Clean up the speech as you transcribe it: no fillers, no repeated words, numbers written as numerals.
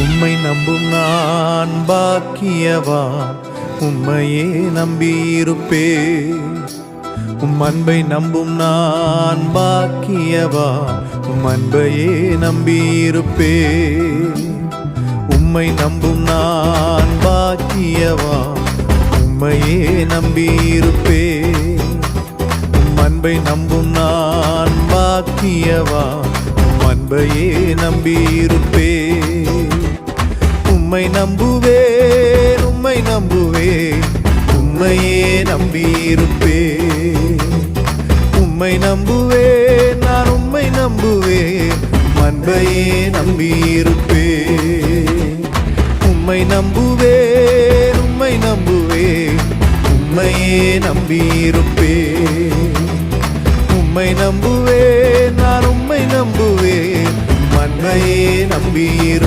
உம்மை நம்பும் நான் பாக்கியவான், உம்மையே நம்பியிருப்பேன். உம் அன்பை நம்பும் நான் பாக்கியவான், உம் அன்பையே நம்பியிருப்பேன். உம்மை நம்பும் நான் பாக்கியவான், உம்மையே நம்பியிருப்பேன். உம் அன்பை நம்பும் நான் பாக்கியவான், உம் அன்பையே நம்பியிருப்பேன். உம்மை நம்புவேன், உம்மை நம்புவேன், உம்மையே நம்பியிருப்பேன். உம்மை நம்புவேன், நான் உம்மை நம்புவேன், அன்பையே நம்பியிருப்பேன். உம்மை நம்புவேன், உம்மை நம்புவேன், உம்மையே நம்பியிருப்பேன். உம்மை நம்புவேன், நான் உம்மை நம்புவேன், அன்பையே நம்பியிருப்பேன்.